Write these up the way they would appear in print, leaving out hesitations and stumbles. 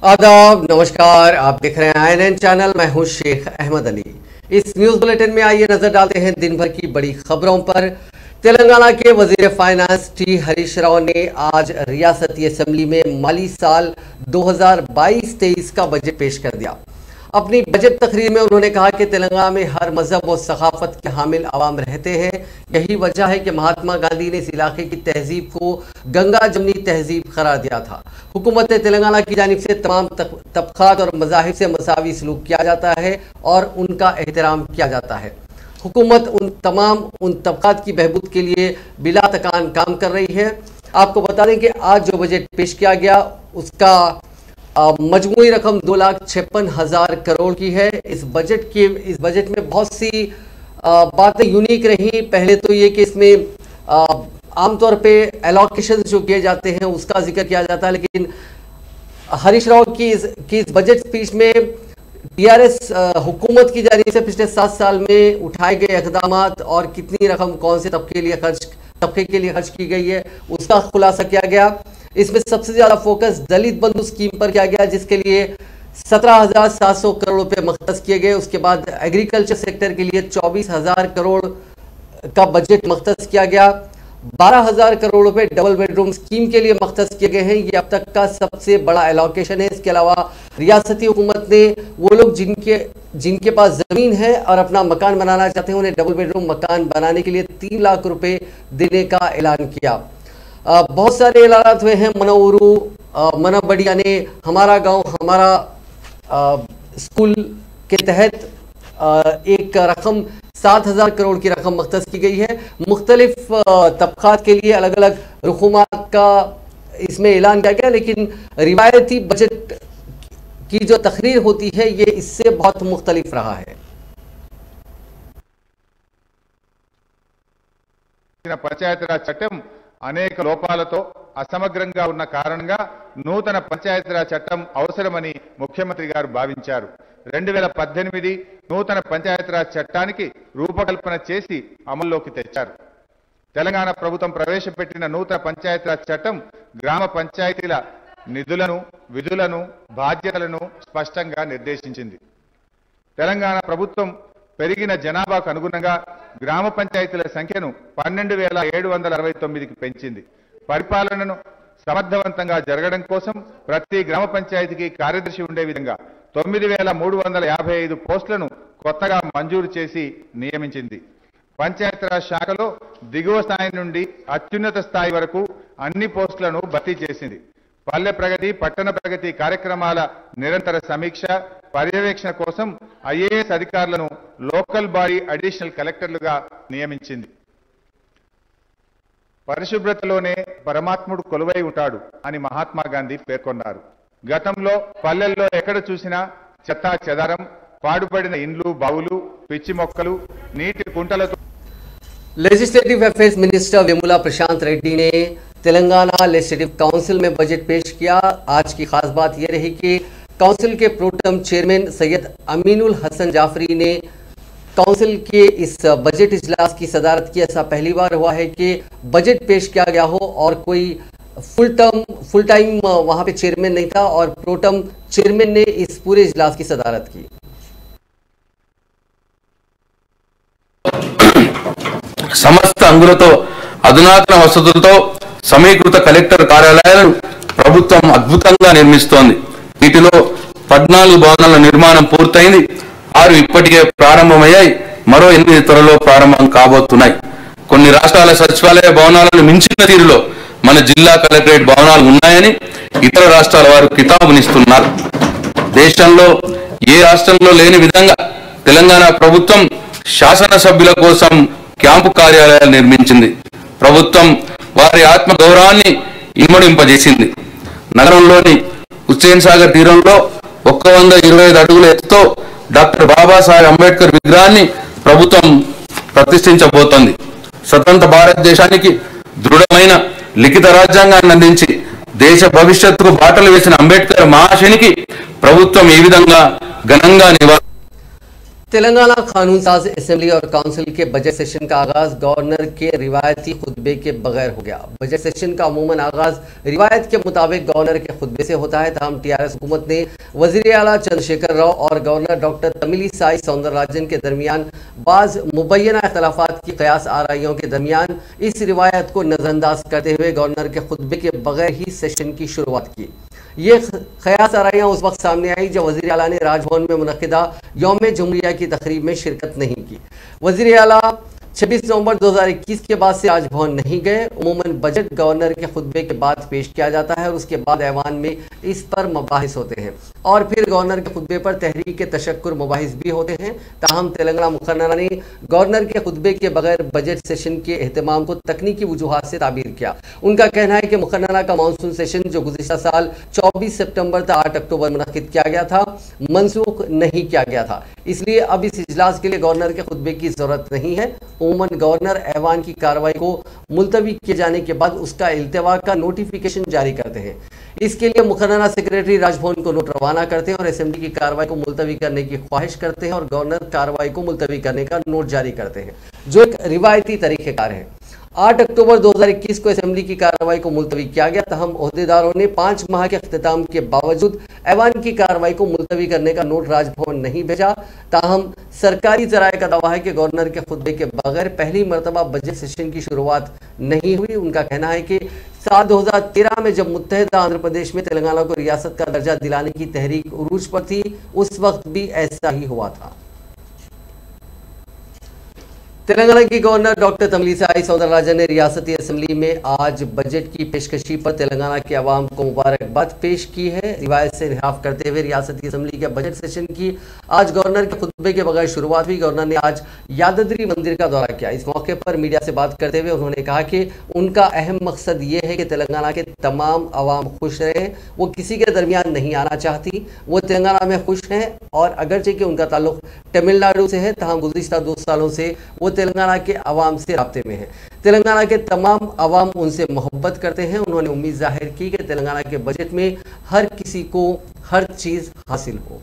आदाब, नमस्कार। आप देख रहे हैं INN चैनल। मैं हूं शेख अहमद अली। इस न्यूज बुलेटिन में आइए नजर डालते हैं दिन भर की बड़ी खबरों पर। तेलंगाना के वजीर फाइनेंस टी हरीश राव ने आज रियासती असेंबली में माली साल 2022-23 का बजट पेश कर दिया। अपनी बजट तकरीर में उन्होंने कहा कि तेलंगाना में हर मजहब और सकाफत के हामिल आवाम रहते हैं। यही वजह है कि महात्मा गांधी ने इस इलाके की तहजीब को गंगा जमनी तहजीब करार दिया था। हुकूमत तेलंगाना की जानिब से तमाम तबकात और मज़ाहिब से मसावी सलूक किया जाता है और उनका एहतराम किया जाता है। हुकूमत उन तबकात की बहबूद के लिए बिला तकान काम कर रही है। आपको बता दें कि आज जो बजट पेश किया गया उसका मजमूई रकम 2,56,000 करोड़ की है। इस बजट में बहुत सी बातें यूनिक रही। पहले तो ये कि इसमें आमतौर पे एलोकेशन जो किए जाते हैं उसका जिक्र किया जाता है, लेकिन हरीश राव की इस बजट स्पीच में TRS हुकूमत की जानिब से पिछले 7 साल में उठाए गए इक़दामात और कितनी रकम कौन से तबके के लिए खर्च की गई है उसका खुलासा किया गया। इसमें सबसे ज़्यादा फोकस दलित बंधु स्कीम पर किया गया, जिसके लिए 17,700 करोड़ रुपए मख्तस किए गए। उसके बाद एग्रीकल्चर सेक्टर के लिए 24,000 करोड़ का बजट मख्तस किया गया। 12,000 करोड़ रुपए डबल बेडरूम स्कीम के लिए मख्तस किए गए हैं। ये अब तक का सबसे बड़ा एलोकेशन है। इसके अलावा रियासती हुकूमत ने वो लोग जिनके पास ज़मीन है और अपना मकान बनाना चाहते हैं उन्हें डबल बेडरूम मकान बनाने के लिए 3 लाख रुपए देने का ऐलान किया। बहुत सारे ऐलान हुए हैं। मनोरू मनबड़िया ने हमारा गांव हमारा स्कूल के तहत एक रकम 7,000 करोड़ की रकम मख्तस की गई है। मुख्तलिफ तबकात के लिए अलग अलग रकूमात का इसमें ऐलान किया गया, लेकिन रिवायती बजट की जो तकरीर होती है ये इससे बहुत मुख्तलिफ रहा है। పంచాయతీరాజ్ చట్టం అనేక లోపాలతో అసమగ్రంగా ఉన్న కారణంగా నూతన పంచాయతీరాజ్ చట్టం అవసరమని ముఖ్యమంత్రి గారు భావించారు. 2018 నూతన పంచాయతీరాజ్ చట్టానికి రూపకల్పన చేసి అమల్లోకి తెచ్చారు. తెలంగాణ ప్రభుత్వం ప్రవేశపెట్టిన నూతన పంచాయతీరాజ్ చట్టం గ్రామ పంచాయతీల నిధులను, విధులను, బాధ్యతలను స్పష్టంగా నిర్దేశించింది. తెలంగాణ ప్రభుత్వం పెరిగిన జనాభాకు అనుగుణంగా గ్రామ పంచాయతీల సంఖ్యను 12,769కి పెంచింది. పరిపాలనను సమర్థవంతంగా జరగడం కోసం ప్రతి గ్రామ పంచాయతీకి కార్యదర్శి ఉండే విధంగా 9,355 పోస్టులను కొత్తగా మంజూరు చేసి నియమించింది. పంచాయతీరాజ్ శాఖలో దిగువ స్థాయి నుండి అత్యున్నత స్థాయి వరకు అన్ని పోస్టులను భర్తీ చేసింది. పల్లె ప్రగతి, పట్టణ ప్రగతి కార్యక్రమాల నిరంతర సమీక్ష, పర్యవేక్షణ కోసం IAS అధికారులను లోకల్ బాడీ అడిషనల్ కలెక్టర్లుగా నియమించింది. పరిశుభ్రతలోనే పరమాత్ముడు కొలువై ఉంటాడు అని మహాత్మా గాంధీ పేర్కొన్నారు. గతంలో పల్లెల్లో ఎక్కడ చూసినా చెత్తా చెదారం, పాడుపడిన ఇండ్లు, బావులు, పిచ్చి మొక్కలు, నీటి కుంటలతో लेजिस्लेटिव अफेयर्स मिनिस्टर वेमुला प्रशांत रेड्डी ने तेलंगाना लेजिस्लेटिव काउंसिल में बजट पेश किया। आज की खास बात यह रही कि काउंसिल के प्रोटम चेयरमैन सैयद अमीनुल हसन जाफरी ने काउंसिल के इस बजट इजलास की सदारत की। ऐसा पहली बार हुआ है कि बजट पेश किया गया हो और कोई फुल टाइम वहां पे चेयरमैन नहीं था और प्रोटम चेयरमैन ने इस पूरे इजलास की सदारत की। సమస్త అంగులతో అధునాతన వసతులతో సమీకృత కలెక్టర్ కార్యాలయాలను ప్రభుత్వం అద్భుతంగా నిర్మిస్తోంది. వీటిలో 14 భవనాల నిర్మాణం పూర్తయింది. 6 ఇప్పటికే ప్రారంభమయ్యాయి. మరో 8 త్వరలో ప్రారంభం కాబోతున్నాయి. కొన్ని రాష్ట్రాల సచివాలయ భవనాలను మించిన తీరులో మన జిల్లా కలెక్టరేట్ భవనాలు ఉన్నాయని ఇతర రాష్ట్రాల వారు కితాబునిస్తున్నారు. దేశంలో ఏ రాష్ట్రంలో లేని విధంగా తెలంగాణ ప్రభుత్వం శాసనసభ్యుల కోసం క్యాంపు కార్యాలయాలు నిర్మించింది. ప్రభుత్వం వారి ఆత్మ గౌరవాన్ని ఇమ్మడింపజేసింది. నగరంలోని హుస్సేన్ సాగర్ తీరంలో 125 అడుగుల ఎత్తుతో డాక్టర్ బాబాసాహెబ్ అంబేద్కర్ విగ్రహాన్ని ప్రభుత్వం ప్రతిష్ఠించబోతోంది. స్వతంత్ర భారతదేశానికి దృఢమైన లిఖిత రాజ్యాంగాన్ని అందించి దేశ భవిష్యత్తుకు బాటలు వేసిన అంబేద్కర్ మహాశయునికి ప్రభుత్వం ఈ విధంగా ఘనంగా तेलंगाना कानून साज असेंबली और काउंसिल के बजट सेशन का आगाज गवर्नर के रिवायती खुतबे के बगैर हो गया। बजट सेशन का अमूमन आगाज रिवायत के मुताबिक गवर्नर के खुतबे से होता है, ताहम टीआरएस हुकूमत ने वजीर आला चंद्रशेखर राव और गवर्नर डॉक्टर तमिलिसाई सौंदरराजन के दरमियान बाज मुबैना इख्तलाफात की कयास आराइयों के दरमियान इस रिवायत को नजरअंदाज करते हुए गवर्नर के खुतबे के बगैर ही सेशन की शुरुआत की। ये ख्यास आराइयाँ उस वक्त सामने आई जब वज़ीर आला ने राजभवन में मुनक़िदा यौम जमहूरिया की तकरीब में शिरकत नहीं की। वज़ीर आला 26 नवंबर 2021 के बाद से राजभवन नहीं गए। उमूमन बजट गवर्नर के खुतबे के बाद पेश किया जाता है और उसके बाद ऐवान में इस पर मबाहिस होते हैं और फिर गवर्नर के खुतबे पर तहरीक तशक्कुर मबाहिस भी होते हैं। ताहम तेलंगाना मुखर्ररा ने गवर्नर के खुतबे के बगैर बजट सेशन के एहतमाम को तकनीकी वजूहात से ताबीर किया। उनका कहना है कि मुखर्ररा का मानसून सेशन जो गुज़िश्ता साल 24 सितंबर से 8 अक्टूबर मुनक़िद किया गया था मनसूख नहीं किया गया था, इसलिए अब इस इजलास के लिए गवर्नर के खुतबे की जरूरत नहीं है। उमूमन गवर्नर ऐवान की कार्रवाई को मुलतवी किए जाने के बाद उसका इल्तिवा का नोटिफिकेशन जारी करते हैं। इसके लिए मुखर्ररा सेक्रेटरी राजभवन को नोट रवाना करते हैं और असेंबली की कार्रवाई को मुलतवी करने की ख्वाहिश करते हैं और गवर्नर कार्रवाई को मुलतवी करने का नोट जारी करते हैं, जो एक रिवायती तरीक़ेकार है। 8 अक्टूबर 2021 को असेंबली की कार्रवाई को मुलतवी किया गया। तहम ओहदेदारों ने 5 माह के अख्तिताम के बावजूद ऐवान की कार्रवाई को मुलतवी करने का नोट राजभवन नहीं भेजा। ताहम सरकारी जराये का दावा है कि गवर्नर के खुतबे के बगैर पहली मरतबा बजट सेशन की शुरुआत नहीं हुई। उनका कहना है कि साल 2013 में जब मुत्तहिदा आंध्र प्रदेश में तेलंगाना को रियासत का दर्जा दिलाने की तहरीक उरूज पर थी, उस वक्त भी ऐसा ही हुआ था। तेलंगाना की गवर्नर डॉक्टर तमिलिसाई सौंदरराजन ने रियासती असेंबली में आज बजट की पेशकशी पर तेलंगाना के अवाम को मुबारकबाद पेश की है। रिवायत से इंहिराफ करते हुए रियासती असेंबली के बजट सेशन की आज गवर्नर के खुतबे के बगैर शुरुआत हुई। गवर्नर ने आज यादद्री मंदिर का दौरा किया। इस मौके पर मीडिया से बात करते हुए उन्होंने कहा कि उनका अहम मकसद ये है कि तेलंगाना के तमाम अवाम खुश रहें। वो किसी के दरमियान नहीं आना चाहती, वो तेलंगाना में खुश हैं और अगरचे कि उनका ताल्लुक तमिलनाडु से है, तमाम गुज़िश्ता 2 सालों से वो तेलंगाना के अवाम से राब्ते में है। तेलंगाना के तमाम अवाम उनसे मोहब्बत करते हैं। उन्होंने उम्मीद जाहिर की कि तेलंगाना के बजट में हर किसी को हर चीज हासिल हो।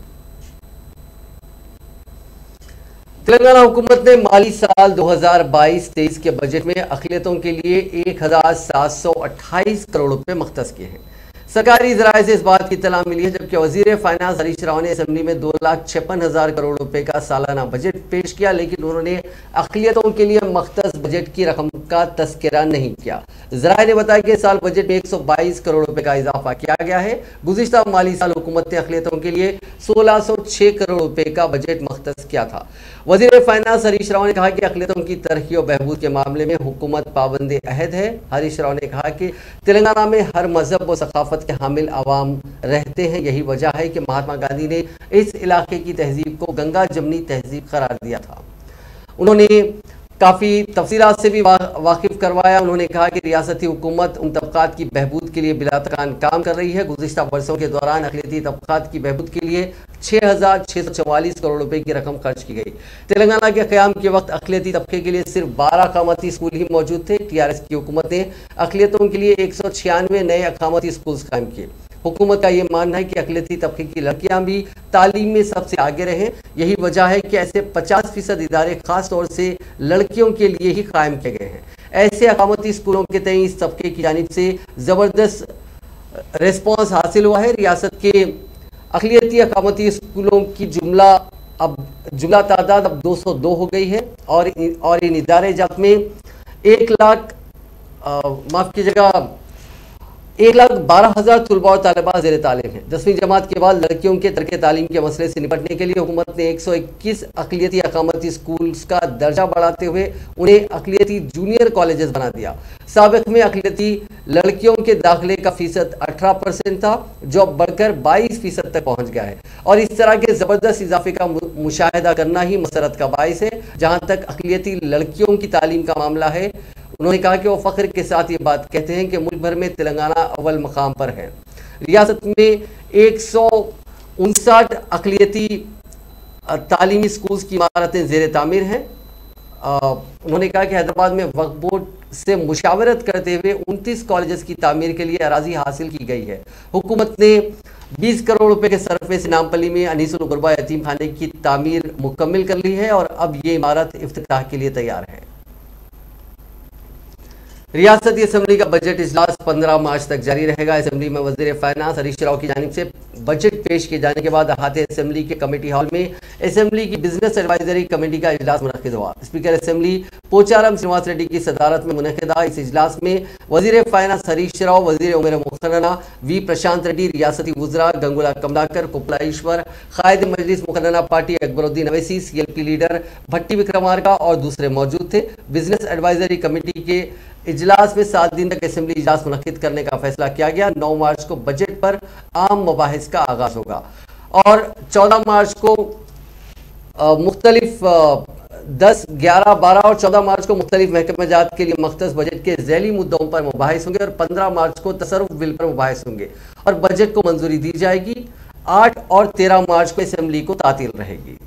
तेलंगाना हुकूमत ने माली साल 2022-23 के बजट में अक़लियतों के लिए 1728 करोड़ रुपए मख्तस किए हैं। सरकारी ज़राए से इस बात की इत्तला मिली है, जबकि वज़ीर फाइनेंस हरीश राव ने असेंबली में 2,56,000 करोड़ रुपए का सालाना बजट पेश किया, लेकिन उन्होंने अक़लियतों के लिए मख्तस बजट की रकम का तस्करा नहीं किया। ज़राए ने बताया कि इस साल बजट में 122 करोड़ रुपए का इजाफा किया गया है। गुज़िश्ता माली साल हुकूमत ने अक़लियतों के लिए 1606 करोड़ रुपए का बजट मख्तस किया था। वज़ीर फाइनेंस हरीश राव ने कहा कि अक़लियतों की तरक्की और बहबूद के मामले में हुकूमत पाबंद अहद है। हरीश राव ने कहा कि तेलंगाना में हर मजहब और सकाफत के हामिल अवाम रहते हैं। यही वजह है कि महात्मा गांधी ने इस इलाके की तहजीब को गंगा जमनी तहजीब करार दिया था। उन्होंने काफ़ी तफसीलात से भी वाकिफ करवाया। उन्होंने कहा कि रियासती हुकूमत उन तबकात की बहबूद के लिए बिला तकान काम कर रही है। गुज़िश्ता बरसों के दौरान अक़लियती तबकात की बहबूद के लिए 6,644 करोड़ रुपए की रकम खर्च की गई। तेलंगाना के क़याम के वक्त अक़लियती तबके के लिए सिर्फ 12 अक़ामती स्कूल ही मौजूद थे। टीआरएस की हुकूमत ने अक़लियतों के लिए 196 नए अक़ामती स्कूल कायम किए। हुकूमत का ये मानना है कि अक़लियती तबके की लड़कियां भी तालीम में सबसे आगे रहें। यही वजह है कि ऐसे 50% इदारे खास तौर से लड़कियों के लिए ही कायम किए गए हैं। ऐसे अक़ामती स्कूलों के तय इस तबके की जानिब से ज़बरदस्त रिस्पॉन्स हासिल हुआ है। रियासत के अक़लियती अक़ामती स्कूलों की जुमला तादाद अब 202 हो गई है और इन इदारे जात में 1,12,000 तलबा और तालिबात ज़ेर तालीम है। 10वीं जमात के बाद लड़कियों के तरके तालीम के मसले से निपटने के लिए हुकूमत ने 121 अक़लियती अक़ामती स्कूल्स का दर्जा बढ़ाते हुए उन्हें अक़लियती जूनियर कॉलेजेस बना दिया। साबिक़ में अक़लियती लड़कियों के दाखिले का फ़ीसद 18% था, जो अब बढ़कर 22% तक पहुँच गया है और इस तरह के ज़बरदस्त इजाफे का मुशाहिदा करना ही मसरत का बाइस है। जहाँ तक अक़लियती लड़कियों की तालीम का मामला है, उन्होंने कहा कि वो फ़ख्र के साथ ये बात कहते हैं कि मुल्क भर में तेलंगाना अव्वल मकाम पर है। रियासत में 159 अक़लियती तालीमी स्कूल्स की इमारतें ज़ेर तामीर हैं। उन्होंने कहा कि हैदराबाद में वक्फ बोर्ड से मुशावरत करते हुए 29 कॉलेजेस की तामीर के लिए अराजी हासिल की गई है। हुकूमत ने 20 करोड़ रुपए के सरफे से नामपल्ली में अनीसुल गुरबा यतीम खाने की तामीर मुकम्मल कर ली है और अब ये इमारत इफ्तिताह के लिए तैयार है। रियासती असेंबली का बजट इजलास 15 मार्च तक जारी रहेगा। असेंबली में वजीर फाइनेंस हरीश राव की जानिब से बजट पेश किए जाने के बाद अहाते असेंबली के कमेटी हॉल में असेंबली की बिजनेस एडवाइजरी कमेटी का इजलास मुनक्किद हुआ। स्पीकर असेंबली पोचाराम श्रीनिवास रेड्डी की सदारत में मुनक्किदा इस इजलास में वजीर फाइनेंस हरीश राव, वजीर उमूर मुखन्ना वी प्रशांत रेड्डी, रियासती वुज़रा गंगुला कमलाकर, कुपलाईश्वर, कायद मजलिस मुखन्ना party Akbaruddin Owaisi, CLP leader Bhatti Vikramarka और दूसरे मौजूद थे। बिजनेस एडवाइजरी कमेटी के इजलास में 7 दिन तक असेंबली इजलास मुनक्किद करने का फैसला किया गया। 9 मार्च को बजट पर आम मबाहिस का आगाज होगा और 14 मार्च को मुख्तलिफ 10, 11, 12 और 14 मार्च को मुख्तलिफ महकमेजात के लिए मख्तस बजट के झैली मुद्दों पर मुबाहिस होंगे और 15 मार्च को तसर्रुफ बिल पर मुबाहिस होंगे और बजट को मंजूरी दी जाएगी। 8 और 13 मार्च को असेंबली को तातील रहेगी।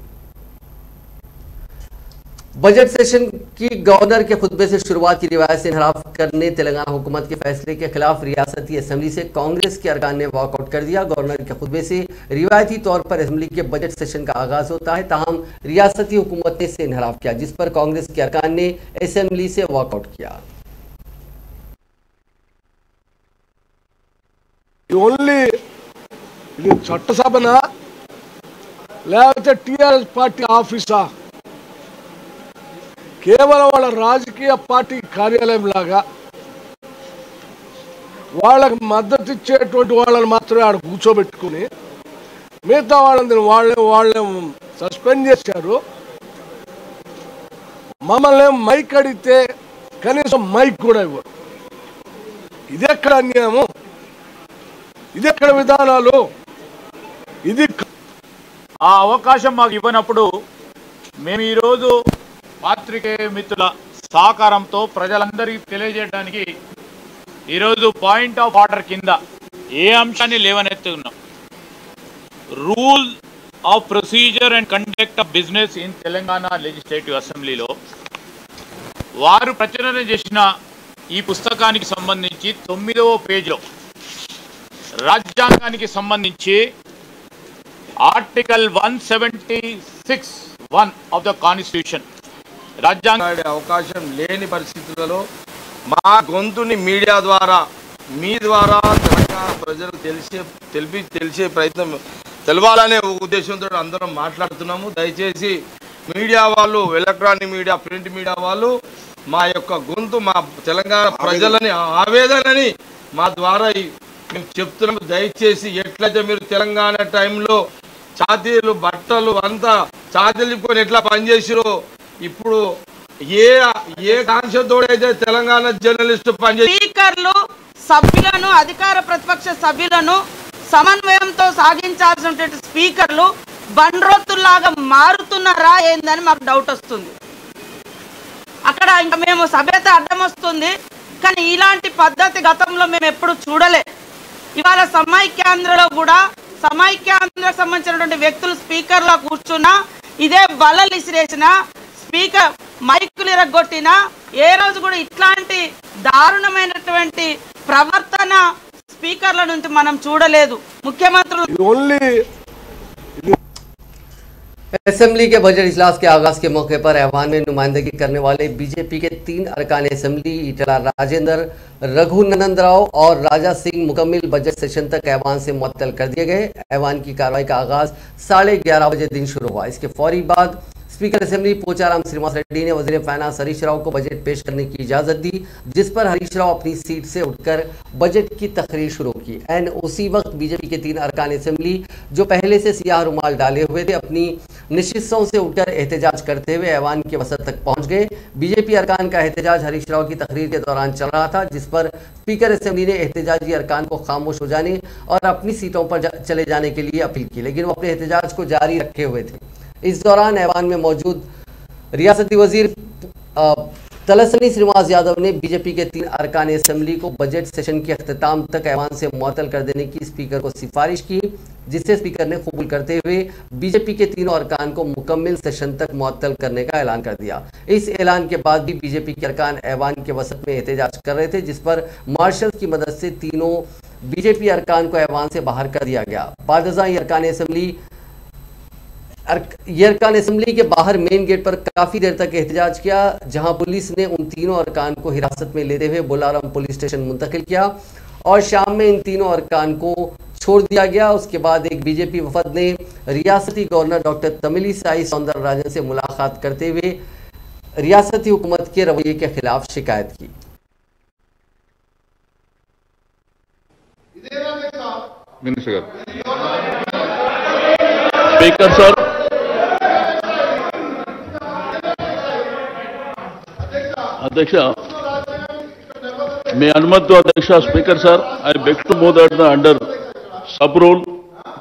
बजट सेशन की गवर्नर के खुतबे से शुरुआत की रिवायत से इनहराफ करने तेलंगाना हुकूमत के फैसले के खिलाफ रियासती असेंबली से कांग्रेस के अरकान ने वॉकआउट कर दिया। गवर्नर के खुतबे से रिवायती तौर पर असेंबली के बजट सेशन का आगाज होता है, ताहम रियासती हुकूमत ने इससे इनहराफ किया, जिस पर कांग्रेस के अरकान ने असेंबली से वॉकआउट किया। చట్టసభన లేకపోతే టిఆర్ఎస్ పార్టీ ఆఫీసా, కేవలం వాళ్ళ రాజకీయ పార్టీ కార్యాలయం లాగా వాళ్ళకి మద్దతు ఇచ్చేటువంటి వాళ్ళని మాత్రమే ఆడ కూర్చోబెట్టుకుని మిగతా వాళ్ళని వాళ్ళే సస్పెండ్ చేశారు. మమ్మల్ని మైక్ అడిగితే కనీసం మైక్ కూడా ఇవ్వరు. ఇదెక్కడ అన్యాయము, ఇదెక్కడ విధానాలు? ఇది ఆ అవకాశం మాకు ఇవ్వనప్పుడు మేము ఈరోజు పాత్రికేయ మిత్రుల సహకారంతో ప్రజలందరికీ తెలియజేయడానికి ఈరోజు పాయింట్ ఆఫ్ ఆర్డర్ కింద ఏ అంశాన్ని లేవనెత్తుకున్నాం. Rule of procedure and conduct of business in Telangana legislative అసెంబ్లీలో వారు ప్రచురణ చేసిన ఈ పుస్తకానికి సంబంధించి 9వ పేజీలో రాజ్యాంగానికి సంబంధించి ఆర్టికల్ 176(1) ఆఫ్ ద కాన్స్టిట్యూషన్ రాజ్యాంగ అవకాశం లేని పరిస్థితులలో మా గొంతుని మీడియా ద్వారా మీ ద్వారా తెలంగాణ ప్రజలు తెలిసే ప్రయత్నం తెలవాలనే ఉద్దేశంతో అందరం మాట్లాడుతున్నాము. దయచేసి మీడియా వాళ్ళు, ఎలక్ట్రానిక్ మీడియా, ప్రింట్ మీడియా వాళ్ళు మా యొక్క గొంతు, మా తెలంగాణ ప్రజలని ఆవేదనని మా ద్వారా మేము చెప్తున్నాము. దయచేసి ఎట్లయితే మీరు తెలంగాణ టైంలో ఛాతీలు బట్టలు అంతా ఛాతీలుకొని ఎట్లా పనిచేసిరో ఇప్పుడు ఏ కాంక్షతోడైతే తెలంగాణ జర్నలిస్టు పనిచేసి స్పీకర్లు సభ్యులను, అధికార ప్రతిపక్ష సభ్యులను సమన్వయంతో సాగించాల్సినటువంటి స్పీకర్లు బండ్రోత్తుల్లాగా మారుతున్నారా ఏందని మాకు డౌట్ వస్తుంది. అక్కడ ఇంకా మేము సభ్యత అడ్డం వస్తుంది, కానీ ఇలాంటి పద్ధతి గతంలో మేము ఎప్పుడు చూడలే. ఇవాళ సమైక్యాంధ్రలో కూడా సమైక్యాంధ్రకు సంబంధించినటువంటి వ్యక్తులు స్పీకర్లో కూర్చున్నా, ఇదే బలలు ఇసిరేసిన, స్పీకర్ మైకులు ఇరగొట్టినా ఏ రోజు కూడా ఇట్లాంటి దారుణమైనటువంటి ప్రవర్తన స్పీకర్ల నుంచి మనం చూడలేదు. ముఖ్యమంత్రులు असेंबली के बजट इजलास के आगाज के मौके पर ऐवान में नुमाइंदगी करने वाले बीजेपी के 3 अरकान असेंबली ईटला राजेंद्र, रघुनंदन राव और राजा सिंह मुकम्मल बजट सेशन तक ऐवान से मुअत्तल कर दिए गए। ऐवान की कार्रवाई का आगाज 11:30 बजे दिन शुरू हुआ। इसके फौरी बाद स्पीकर असेंबली पोचाराम श्रीनिवास रेड्डी ने वजीर फाइनेंस हरीश राव को बजट पेश करने की इजाजत दी, जिस पर हरीश राव अपनी सीट से उठकर बजट की तकरीर शुरू की। एंड उसी वक्त बीजेपी के 3 अरकान असेंबली जो पहले से सियाह रुमाल डाले हुए थे अपनी निशिस्तों से उठकर एहतजाज करते हुए ऐवान के वसत तक पहुंच गए। बीजेपी अरकान का एहतजाज हरीश राव की तकरीर के दौरान चल रहा था, जिस पर स्पीकर असेंबली ने एहतजाजी अरकान को खामोश हो जाने और अपनी सीटों पर चले जाने के लिए अपील की, लेकिन वो अपने एहतजाज को जारी रखे हुए थे। इस दौरान ऐवान में मौजूद रियासती वजीर तलस्नी श्रीनिवास यादव ने बीजेपी के 3 अरकान असेंबली को बजट सेशन के अख्ताम तक ऐवान से मुअत्तल कर देने की स्पीकर को सिफारिश की, जिससे स्पीकर ने कबूल करते हुए बीजेपी के 3 अरकान को मुकम्मल सेशन तक मुअत्तल करने का ऐलान कर दिया। इस ऐलान के बाद भी बीजेपी के अरकान ऐवान के वसत में एहतजाज कर रहे थे, जिस पर मार्शल की मदद से तीनों बीजेपी अरकान को ऐवान से बाहर कर दिया गया। बादशाह ये अरकान असम्बली के बाहर मेन गेट पर काफी देर तक एहतजाज किया, जहां पुलिस ने उन तीनों अरकान को हिरासत में लेते हुए बोलाराम पुलिस स्टेशन मुंतकिल किया और शाम में इन तीनों अरकान को छोड़ दिया गया। उसके बाद एक बीजेपी वफद ने रियासती गवर्नर डॉक्टर तमिलिसाई सौंदरराजन से मुलाकात करते हुए रियासती हुकूमत के रवैये के खिलाफ शिकायत की। स्पीकर सर, अध्यक्ष, may अनुमत अध्यक्ष speaker sir, I beg to move that under sub rule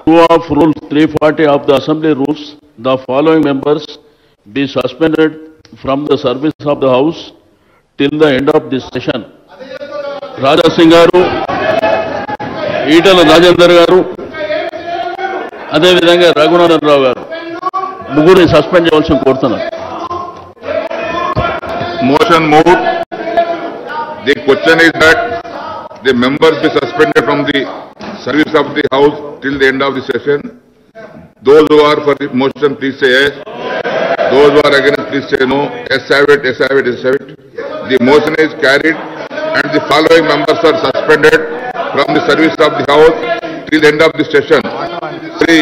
2 of rule 340 of the assembly rules, the following members be suspended from the service of the house till the end of this session. Raja Singh garu, Itala Rajendra garu, అదే విధంగా రఘునందన్ రావు గారు ముగ్గురిని suspend చేయవలసిన కోరుతున్నారు. Motion moved. The question is that the members be suspended from the service of the house till the end of the session. Those who are for the motion, please say yes. Those who are against, please say no. Yes, have it. Yes, have it. Yes, have it. The motion is carried, and the following members are suspended from the service of the house till the end of the session. Shri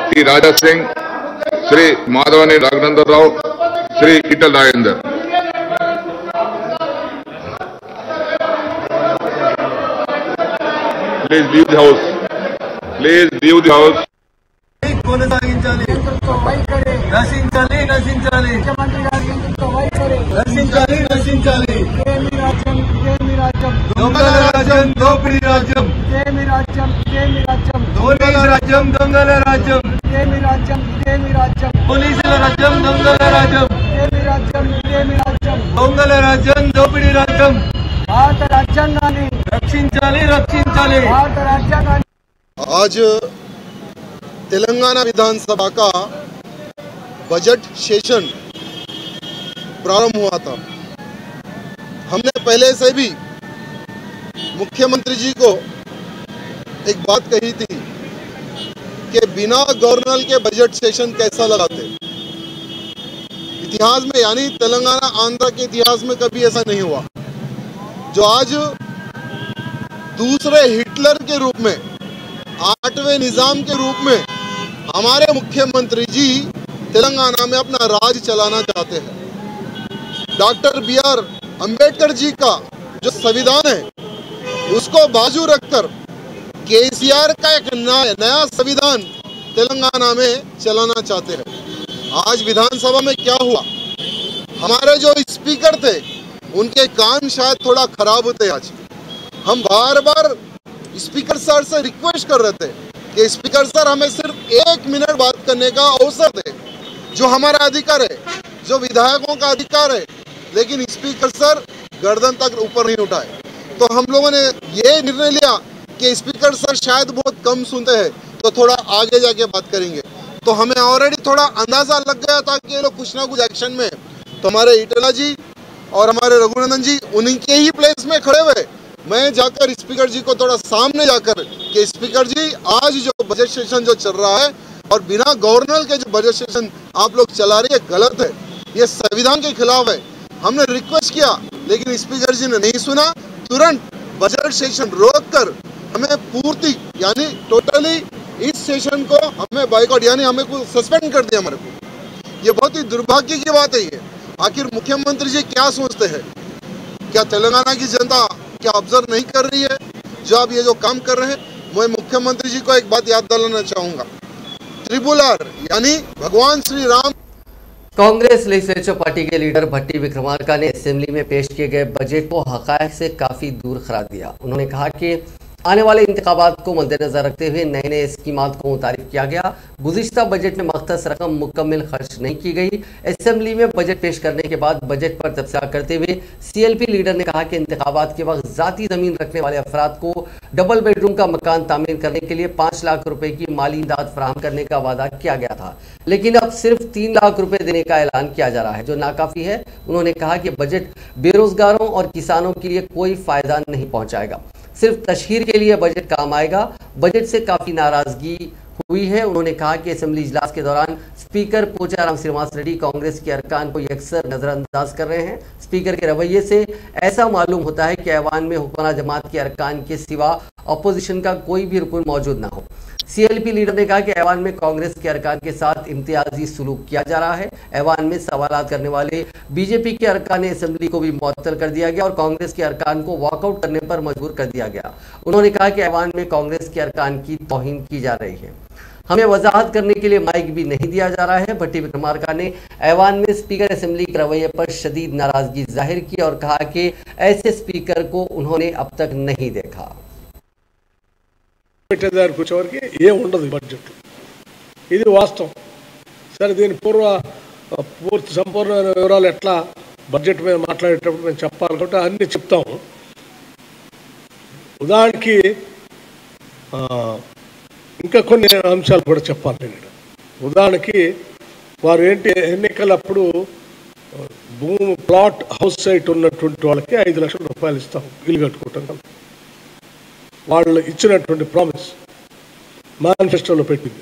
T. Raja Singh, Shri Madhavani Raghunandan Rao, Shri Ital Rajendra. Please leave the house. Please leave the house. కొనసాగించాలి, నశించాలి, నశించాలి, నశించాలి, నశించాలి. దొంగల రాజ్యం, దోపిడీ రాజ్యం, దొంగల రాజ్యం, దొంగల రాజ్యం, పోలీసుల రాజ్యం, దొంగల రాజ్యం, దొంగల రాజ్యం, దోపిడీ రాజ్యం. భారత రాజ్యాంగాన్ని రక్షించాలి, రక్షించాలి. భారత రాజ్యాంగాన్ని. आज तेलंगाना विधानसभा का बजट सेशन प्रारंभ हुआ था। हमने पहले से भी मुख्यमंत्री जी को एक बात कही थी कि बिना गवर्नर के बजट सेशन कैसा लगाते। इतिहास में, यानी तेलंगाना आंध्र के इतिहास में कभी ऐसा नहीं हुआ। जो आज दूसरे हिटलर के रूप में, 8वें निजाम के रूप में हमारे मुख्यमंत्री जी तेलंगाना में अपना राज चलाना चाहते हैं। Doctor B.R. अंबेडकर जी का जो संविधान है उसको बाजू रखकर केसीआर का एक नया संविधान तेलंगाना में चलाना चाहते हैं। आज विधानसभा में क्या हुआ, हमारे जो स्पीकर थे उनके कान शायद थोड़ा खराब होते। आज हम बार बार स्पीकर सर से रिक्वेस्ट कर रहे थे कि स्पीकर सर हमें सिर्फ 1 मिनट बात करने का अवसर दे, जो हमारा अधिकार है, जो विधायकों का अधिकार है, लेकिन स्पीकर सर गर्दन तक ऊपर नहीं उठाए। तो हम लोगों ने ये निर्णय लिया कि स्पीकर सर शायद बहुत कम सुनते हैं, तो थोड़ा आगे जाके बात करेंगे। तो हमें ऑलरेडी थोड़ा अंदाजा लग गया था कि ये लोग कुछ ना कुछ एक्शन में। तो हमारे इटला जी और हमारे रघुनंदन जी उनके ही प्लेस में खड़े हुए, मैं जाकर स्पीकर जी को थोड़ा सामने जाकर कि स्पीकर जी आज जो बजट सेशन जो चल रहा है और बिना गवर्नर के जो बजट सेशन आप लोग चला रही है गलत है, ये संविधान के खिलाफ है। हमने रिक्वेस्ट किया लेकिन स्पीकर जी ने नहीं सुना। तुरंत बजट सेशन रोक कर हमें पूर्ति यानी टोटली इस सेशन को हमें बाइकआउट यानी हमें को सस्पेंड कर दिया हमारे को। ये बहुत ही दुर्भाग्य की बात है। ये आखिर मुख्यमंत्री जी क्या सोचते हैं? क्या तेलंगाना की जनता क्या ऑब्जर्व नहीं कर रही है जो आप ये जो काम कर रहे हैं? मैं मुख्यमंत्री जी को एक बात याद दिलाना चाहूंगा, त्रिपुलर यानी भगवान श्री राम। कांग्रेस लेजिस्लेटिव पार्टी के लीडर भट्टी विक्रमार्का ने असेंबली में पेश किए गए बजट को हक़ाइक़ से काफ़ी दूर करार दिया। उन्होंने कहा कि आने वाले इंतखाबात को मद्देनजर रखते हुए नए नए स्कीमात को मुतारिफ किया गया। गुज़िश्ता बजट में मख्तस रकम मुकम्मल खर्च नहीं की गई। असेंबली में बजट पेश करने के बाद बजट पर तबसरा करते हुए CLP लीडर ने कहा कि इंतखाबात के वक्त ज़ाती ज़मीन रखने वाले अफराद को डबल बेडरूम का मकान तामीर करने के लिए 5 लाख रुपए की माली इमदाद फराहम करने का वादा किया गया था, लेकिन अब सिर्फ 3 लाख रुपए देने का ऐलान किया जा रहा है, जो नाकाफ़ी है। उन्होंने कहा कि बजट बेरोजगारों और किसानों के लिए कोई फ़ायदा नहीं पहुँचाएगा। सिर्फ तशहीर के लिए बजट काम आएगा। बजट से काफी नाराजगी हुई है। उन्होंने कहा कि असेंबली इजलास के दौरान स्पीकर पोचाराम श्रीनिवास रेड्डी कांग्रेस के अरकान को अक्सर नजरअंदाज कर रहे हैं। स्पीकर के रवैये से ऐसा मालूम होता है कि ऐवान में हुक्मरान जमात के अरकान के सिवा अपोजिशन का कोई भी रुकन मौजूद ना हो। सीएलपी लीडर ने कहा कि ऐवान में कांग्रेस के अरकान के साथ इम्तियाजी सुलूक किया जा रहा है। ऐवान में सवालात करने वाले बीजेपी के अरकान असेंबली को भी मुअत्तल कर दिया गया और कांग्रेस के अरकान को वॉकआउट करने पर मजबूर कर दिया गया। उन्होंने कहा कि ऐवान में कांग्रेस के अरकान की तौहीन की जा रही है। हमें वजाहत करने के लिए माइक भी नहीं दिया जा रहा है। भट्टी विक्रमार्का ने ऐवान में स्पीकर असेंबली के रवैये पर शदीद नाराजगी जाहिर की और कहा कि ऐसे स्पीकर को उन्होंने अब तक नहीं देखा। बजट ఇది వాస్తవం సరే దీని పూర్తి సంపూర్ణ వివరాలు ఎట్లా బడ్జెట్ మీద మాట్లాడేటప్పుడు మేము చెప్పాలి కాబట్టి అన్ని చెప్తాము. ఉదాహరణకి ఇంకా కొన్ని అంశాలు కూడా చెప్పాలి నేను. ఉదాహరణకి వారు ఏంటి ఎన్నికలప్పుడు భూమి ప్లాట్ హౌస్ సైట్ ఉన్నటువంటి వాళ్ళకి 5 లక్షల రూపాయలు ఇస్తాం ఇల్లు కట్టుకోవటం. వాళ్ళు ఇచ్చినటువంటి ప్రామిస్ మేనిఫెస్టోలో పెట్టింది.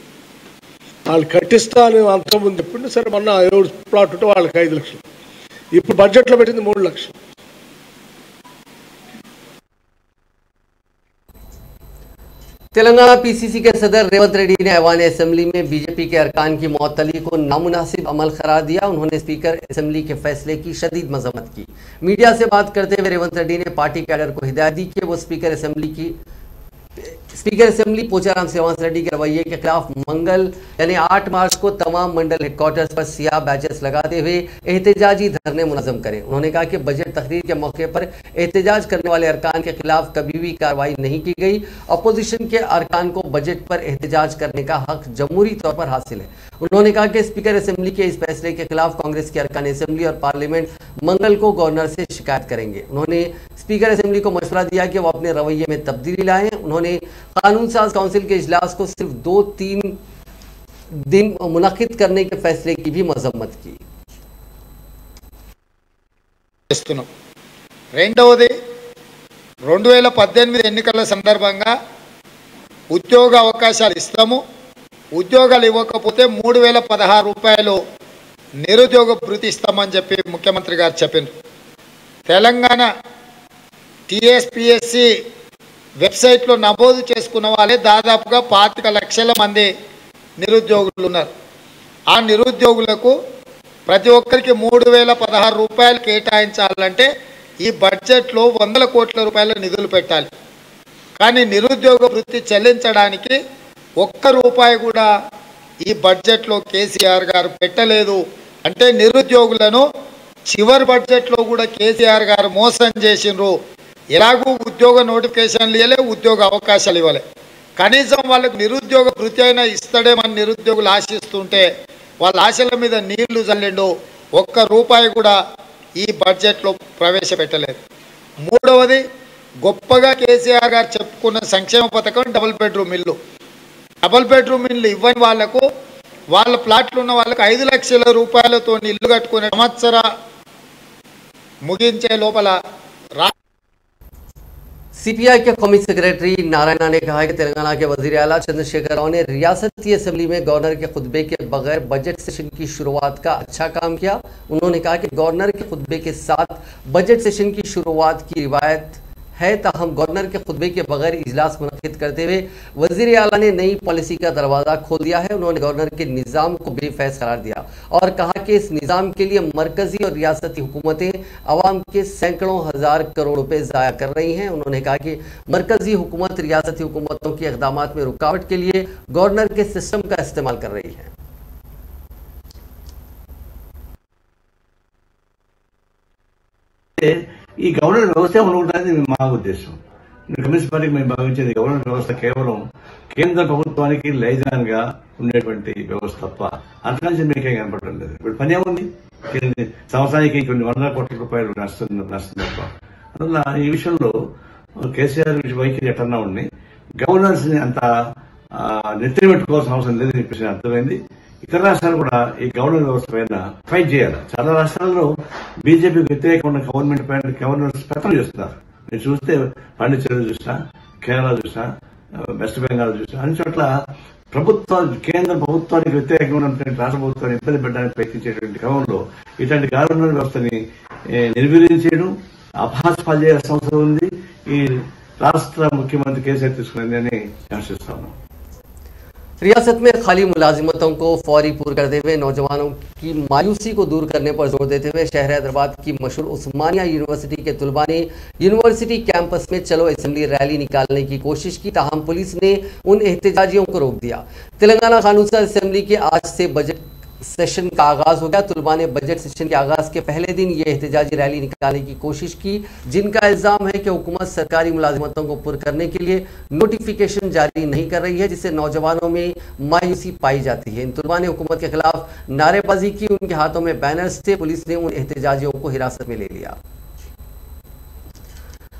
వాళ్ళు కట్టిస్తా అని అంతకుముందు చెప్పింది. సరే మొన్న ఎవరు ప్లాట్ ఉంటే వాళ్ళకి 5 లక్షలు. ఇప్పుడు బడ్జెట్లో పెట్టింది 3 లక్షలు. तेलंगाना पीसीसी के सदर रेवंत रेड्डी ने ऐवान असेंबली में बीजेपी के अरकान की मुअत्तली को नामुनासिब अमल करार दिया। उन्होंने स्पीकर असेंबली के फैसले की शदीद मजम्मत की। मीडिया से बात करते हुए रेवंत रेड्डी ने पार्टी कैडर को हिदायत दी कि वो स्पीकर असेंबली पोचाराम श्रीनिवास रेड्डी के रवैये के खिलाफ मंगल यानी 8 मार्च को तमाम मंडल हेडक्वार्टर्स पर सियाह बैचेस लगाते हुए एहतजाजी धरने मुनज़्ज़म करें। उन्होंने कहा कि बजट तकरीर के मौके पर एहतजाज करने वाले अरकान के खिलाफ कभी भी कार्रवाई नहीं की गई। अपोजिशन के अरकान को बजट पर एहतजाज करने का हक जमहूरी तौर पर हासिल है। उन्होंने कहा कि स्पीकर असेंबली के इस फैसले के खिलाफ कांग्रेस के अरकान असेंबली और पार्लियामेंट मंगल को गवर्नर से शिकायत करेंगे। उन्होंने स्पीकर असेंबली को मशवरा दिया कि वो अपने रवैये में तब्दीली लाएं। उन्होंने कानून साज काउंसिल के इजलास को सिर्फ 2-3 दिन मुनक्किद करने के फैसले की भी मजम्मत की। రెండవది 2018 ఎన్నికల సందర్భంగా ఉద్యోగ అవకాశాలు ఇస్తాము, ఉద్యోగాలు ఇవ్వకపోతే 3016 రూపాయలు నిరుద్యోగ భృతి ఇస్తామని చెప్పి ముఖ్యమంత్రి గారు చెప్పారు. తెలంగాణ టీఎస్పీఎస్సీ వెబ్సైట్లో నమోదు చేసుకున్న వాళ్ళే దాదాపుగా 25 లక్షల మంది నిరుద్యోగులు ఉన్నారు. ఆ నిరుద్యోగులకు ప్రతి ఒక్కరికి 3016 రూపాయలు కేటాయించాలంటే ఈ బడ్జెట్లో 100 కోట్ల రూపాయల నిధులు పెట్టాలి. కానీ నిరుద్యోగ వృత్తి చెల్లించడానికి 1 రూపాయి కూడా ఈ బడ్జెట్లో కేసీఆర్ గారు పెట్టలేదు. అంటే నిరుద్యోగులను చివరి బడ్జెట్లో కూడా కేసీఆర్ గారు మోసం చేసిండ్రు. ఎలాగూ ఉద్యోగ నోటిఫికేషన్లు ఇవ్వలే, ఉద్యోగ అవకాశాలు ఇవ్వలే. కనీసం వాళ్ళకు నిరుద్యోగ వృత్తి అయినా ఇస్తాడేమని నిరుద్యోగులు ఆశిస్తుంటే వాళ్ళ ఆశల మీద నీళ్లు చల్లిండు. 1 రూపాయి కూడా ఈ బడ్జెట్లో ప్రవేశపెట్టలేదు. మూడవది గొప్పగా కేసీఆర్ గారు చెప్పుకున్న సంక్షేమ పథకం డబుల్ బెడ్రూమ్ ఇల్లు. డబుల్ బెడ్రూమ్ ఇల్లు ఇవ్వని వాళ్లకు వాళ్ళ ప్లాట్లు ఉన్న వాళ్ళకు 5 లక్షల రూపాయలతో ఇల్లు కట్టుకునే సంవత్సర ముగించే లోపల सीपीआई के कौमी सेक्रेटरी नारायणा ने कहा कि तेलंगाना के वजीर आला चंद्रशेखर राव ने रियासती असेंबली में गवर्नर के खुतबे के बगैर बजट सेशन की शुरुआत का अच्छा काम किया। उन्होंने कहा कि गवर्नर के खुतबे के साथ बजट सेशन की शुरुआत की रिवायत है, ताहम गवर्नर के खुतबे के बगैर इजलास मुनक्किद करते हुए वजीर आला ने नई पॉलिसी का दरवाज़ा खोल दिया है। उन्होंने गवर्नर के निज़ाम को बेफैज़ करार दिया और कहा कि इस निज़ाम के लिए मरकजी और रियासती हुकूमतें अवाम के सैकड़ों हज़ार करोड़ रुपए ज़ाया कर रही हैं। उन्होंने कहा कि मरकजी हुकूमत रियासती हुकूमतों के इक़दामात में रुकावट के लिए गवर्नर के सिस्टम का इस्तेमाल कर रही है। ఈ గవర్నర్ వ్యవస్థ ఉండడానికి మా ఉద్దేశం. కమ్యూనిస్ట్ పార్టీకి మేము భావించేది గవర్నర్ వ్యవస్థ కేవలం కేంద్ర ప్రభుత్వానికి లైజాన్ గా ఉండేటువంటి వ్యవస్థ తప్ప అంతకంటే మీకేం కనపడడం లేదు. ఇప్పుడు పని ఏముంది? సంవత్సరానికి కొన్ని 100 కోట్ల రూపాయలు నష్టం తప్ప. అందువల్ల ఈ విషయంలో కేసీఆర్ వైఖరి ఎట్లన్నా ఉండి గవర్నర్స్ ని అంత నెత్తిన పెట్టుకోవాల్సిన అవసరం లేదని చెప్పేసి అర్థమైంది. ఇతర రాష్ట్రాలు కూడా ఈ గవర్నర్ వ్యవస్థ పైన ఫైట్ చేయాలి. చాలా రాష్ట్రాల్లో బీజేపీకి వ్యతిరేకంగా ఉన్న గవర్నమెంట్ పైన గవర్నర్స్ పెత్తనం చేస్తున్నారు. మీరు చూస్తే పాండిచ్చేరి చూసినా, కేరళ చూసినా, వెస్ట్ బెంగాల్ చూసినా, అన్ని చోట్ల కేంద్ర ప్రభుత్వానికి వ్యతిరేకంగా ఉన్నటువంటి రాష్ట్ర ప్రభుత్వాన్ని ఇబ్బంది పెట్టడానికి ప్రయత్నించేటువంటి క్రమంలో ఇట్లాంటి గవర్నమెంట్ వ్యవస్థని నిర్వీర్యం అపహాస్పాలు చేయాల్సిన అవసరం ఉంది. ఈ రాష్ట్ర ముఖ్యమంత్రి కేసీఆర్ తీసుకున్నది అని ఆశిస్తాను. रियासत में खाली मुलाजिमतों को फौरी पूर्ण करते हुए नौजवानों की मायूसी को दूर करने पर जोर देते हुए शहर हैदराबाद की मशहूर उस्मानिया यूनिवर्सिटी के तलबा ने यूनिवर्सिटी कैंपस में चलो असेंबली रैली निकालने की कोशिश की, ताहम पुलिस ने उन एहतजाजियों को रोक दिया। तेलंगाना कानून असेंबली के आज से बजट सेशन का आगाज हो गया। तुलबा ने बजट सेशन के आगाज के पहले दिन ये एहतजाजी रैली निकालने की कोशिश की, जिनका इल्जाम है कि हुकूमत सरकारी मुलाजिमतों को पूर्ण करने के लिए नोटिफिकेशन जारी नहीं कर रही है, जिससे नौजवानों में मायूसी पाई जाती है। इन तुलबा ने हुकूमत के खिलाफ नारेबाजी की, उनके हाथों में बैनर्स थे। पुलिस ने उन एहतजाजियों को हिरासत में ले लिया।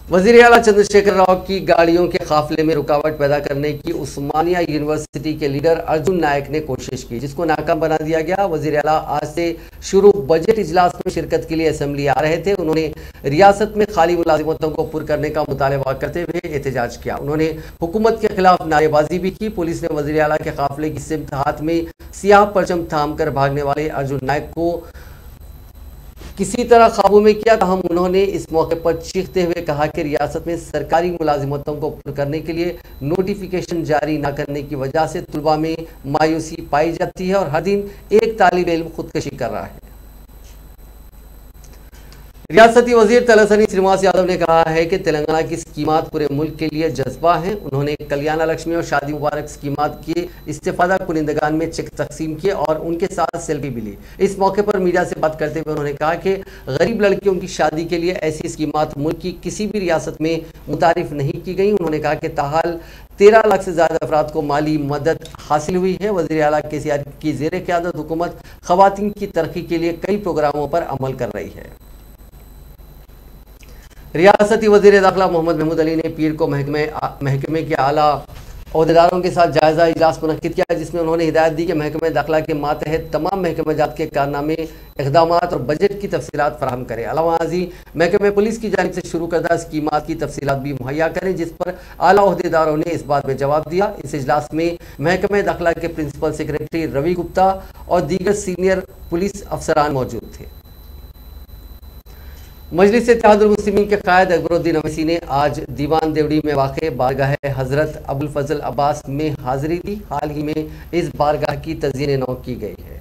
वजीर आला चंद्रशेखर राव की गाड़ियों के काफिले में रुकावट पैदा करने की उस्मानिया यूनिवर्सिटी के लीडर अर्जुन नायक ने कोशिश की, जिसको नाकाम बना दिया गया। वजीर आला आज से शुरू बजट इजलास में शिरकत के लिए असेंबली आ रहे थे। उन्होंने रियासत में खाली मुलाजिमतों को पूर्ण करने का मुतालबा करते हुए एहतजाज किया। उन्होंने हुकूमत के खिलाफ नारेबाजी भी की। पुलिस ने वजीर आला के काफिले की सिमत हाथ में सियाह परचम थाम कर भागने वाले अर्जुन नायक को किसी तरह काबू में किया। ताहम उन्होंने इस मौके पर चीखते हुए कहा कि रियासत में सरकारी मुलाजिमतों को पूर्ण करने के लिए नोटिफिकेशन जारी न करने की वजह से तुलबा में मायूसी पाई जाती है और हर दिन एक तालिब इल्म खुदकशी कर रहा है। रियासती वजीर तलसानी श्रीनिवास यादव ने कहा है कि तेलंगाना की स्कीमात पूरे मुल्क के लिए जज्बा है। उन्होंने कल्याण लक्ष्मी और शादी मुबारक स्कीमात के इस्तेफादा कुनिंदगान में चेक तकसीम किए और उनके साथ सेल्फी भी ली। इस मौके पर मीडिया से बात करते हुए उन्होंने कहा कि गरीब लड़कियों की शादी के लिए ऐसी स्कीमात मुल्क की किसी भी रियासत में मुतारिफ नहीं की गई। उन्होंने कहा कि ताहाल 13 लाख से ज्यादा अफराद को माली मदद हासिल हुई है। वज़ीर आला केसीआर की ज़ेर क़यादत हुकूमत ख़वातीन की तरक्की के लिए कई प्रोग्रामों पर अमल कर रही है। रियासती वज़ीर दाखिला मोहम्मद महमूद अली ने पीर को महकमे के आला अहदेदारों के साथ जायजा इजलास मुनक्किद किया, जिसमें उन्होंने हिदायत दी कि महकमे दाखिला के मातहत तमाम महकमे जात के कारनामे, इक़दामात और बजट की तफसीलात फराहम करें। अलावा हाजी महकमे पुलिस की जानिब से शुरू करदा स्कीमात की तफसीलात भी मुहैया करें, जिस पर आला अहदेदारों ने इस बात में जवाब दिया। इस इजलास में महकमे दाखिला के प्रिंसिपल सेक्रेटरी रवि गुप्ता और दीगर सीनियर पुलिस अफसरान मौजूद थे। मजलिस इत्तेहादुल मुस्लिमीन के कायद अकबरुद्दीन अवैसी ने आज दीवान देवड़ी में वाक़े बारगाह हज़रत अबुल फजल अब्बास में हाज़िरी दी। हाल ही में इस बारगाह की तज़यीन नौ की गई है।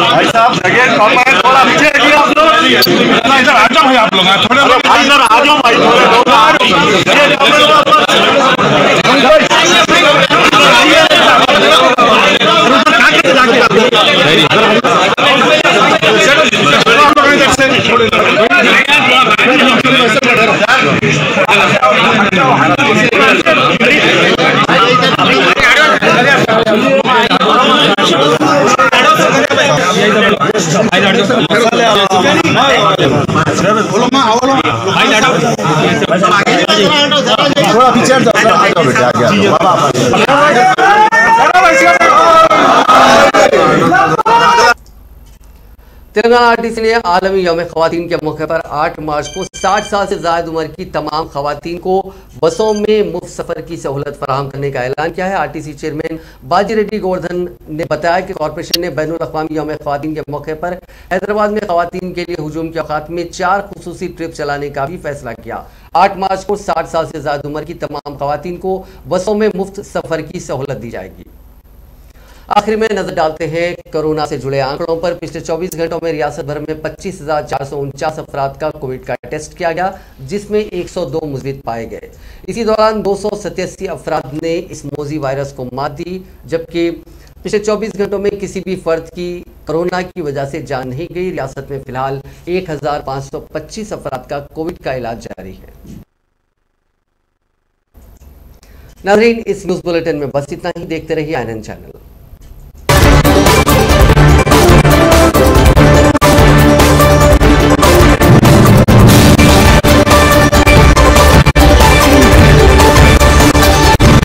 भाई साहब जगह कम है, थोड़ा पीछे रखिए आप लोग। इधर आ जाओ भाई, आप लोग थोड़े इधर आ जाओ भाई, थोड़े लोग थोड़ा पीछे तेलंगाना आरटीसी ने आलमी यौम ख़वातीन के मौके पर 8 मार्च को 60 साल से ज़ायद उम्र की तमाम ख़वातीन को बसों में मुफ्त सफ़र की सहूलत फराहम करने का ऐलान किया है। आरटीसी चेयरमैन बाजी रेड्डी गोवर्धन ने बताया कि कॉरपोरेशन ने बैनुल अक़वामी यौम ख़वातीन के मौके पर हैदराबाद में ख़वातीन के लिए हुजूम के औक़ात में 4 खुसूसी ट्रिप चलाने का भी फैसला किया। 8 मार्च को 60 साल से ज़्यादा उम्र की तमाम ख़वातीन को बसों में मुफ्त सफ़र की सहूलत दी जाएगी। आखिर में नजर डालते हैं कोरोना से जुड़े आंकड़ों पर। पिछले 24 घंटों में रियासत भर में 25,449 अफराद का कोविड का टेस्ट किया गया, जिसमें 102 मुस्बित पाए गए। इसी दौरान 287 अफराद ने इस मोजी वायरस को मात दी, जबकि पिछले 24 घंटों में किसी भी फर्द की कोरोना की वजह से जान नहीं गई। रियासत में फिलहाल 1525 अफराद का कोविड का इलाज जारी है। नाज़रीन, इस न्यूज़ बुलेटिन में बस इतना ही। देखते रहिए INN चैनल।